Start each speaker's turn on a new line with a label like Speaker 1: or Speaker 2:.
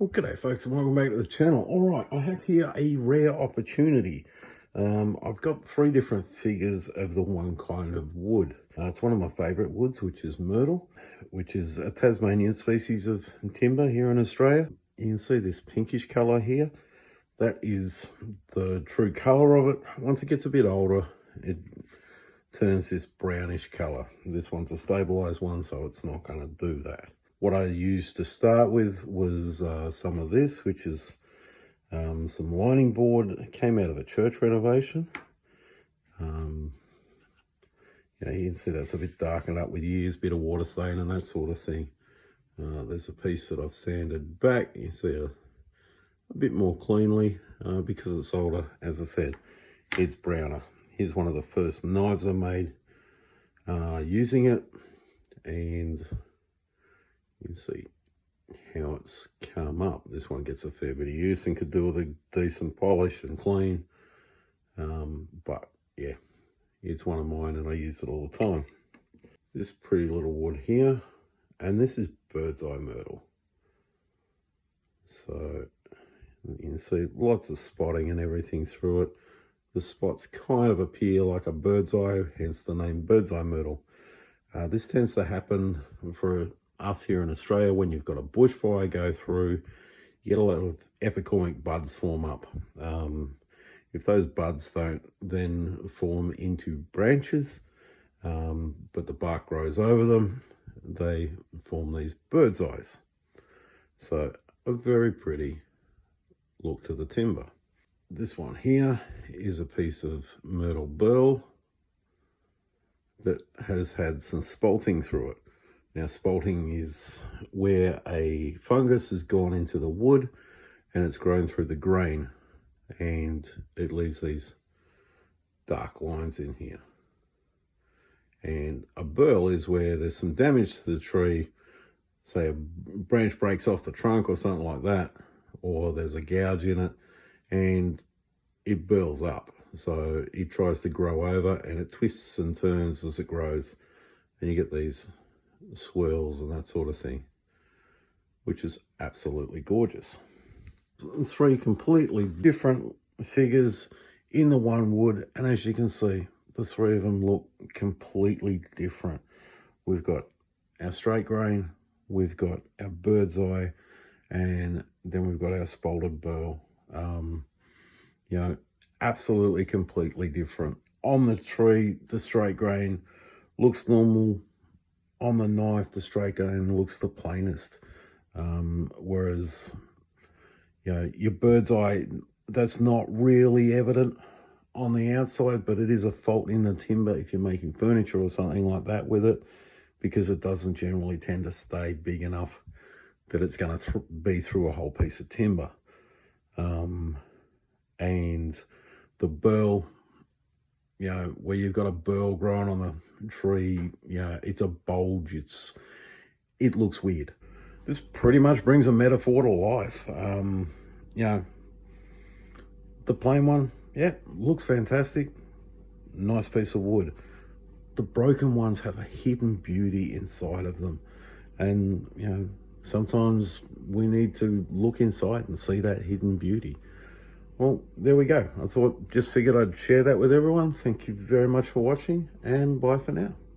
Speaker 1: Well, g'day folks and welcome back to the channel. All right, I have here a rare opportunity. I've got three different figures of the one kind of wood. It's one of my favorite woods, which is myrtle, which is a Tasmanian species of timber here in Australia. You can see this pinkish color here. That is the true color of it. Once it gets a bit older, it turns this brownish color. This one's a stabilized one, so it's not going to do that. What I used to start with was some of this, which is some lining board. It came out of a church renovation. You can see that's a bit darkened up with years, bit of water stain and that sort of thing. There's a piece that I've sanded back. You see a bit more cleanly because it's older. As I said, it's browner. Here's one of the first knives I made using it, and you can see how it's come up. This one gets a fair bit of use and could do with a decent polish and clean. But yeah, it's one of mine and I use it all the time. This pretty little wood here, and this is bird's eye myrtle. So you can see lots of spotting and everything through it. The spots kind of appear like a bird's eye, hence the name bird's eye myrtle. This tends to happen for us here in Australia when you've got a bushfire go through. You get a lot of epicormic buds form up. If those buds don't then form into branches, but the bark grows over them, they form these bird's eyes. So a very pretty look to the timber. This one here is a piece of myrtle burl that has had some spalting through it. Now, spalting is where a fungus has gone into the wood and it's grown through the grain, and it leaves these dark lines in here. And a burl is where there's some damage to the tree, say a branch breaks off the trunk or something like that, or there's a gouge in it and it burls up. So it tries to grow over and it twists and turns as it grows, and you get these swirls and that sort of thing, which is absolutely gorgeous. Three completely different figures in the one wood, and as you can see, the three of them look completely different. We've got our straight grain, we've got our bird's eye, and then we've got our spalted burl. Absolutely completely different. On the tree, the straight grain looks normal. On the knife, the straight grain looks the plainest. Whereas, your bird's eye, that's not really evident on the outside, but it is a fault in the timber if you're making furniture or something like that with it, because it doesn't generally tend to stay big enough that it's going to be through a whole piece of timber. And the burl, where you've got a burl growing on the tree, it's a bulge, it looks weird. This pretty much brings a metaphor to life. The plain one, looks fantastic, nice piece of wood. The broken ones have a hidden beauty inside of them, and sometimes we need to look inside and see that hidden beauty. Well, there we go. I just figured I'd share that with everyone. Thank you very much for watching, and bye for now.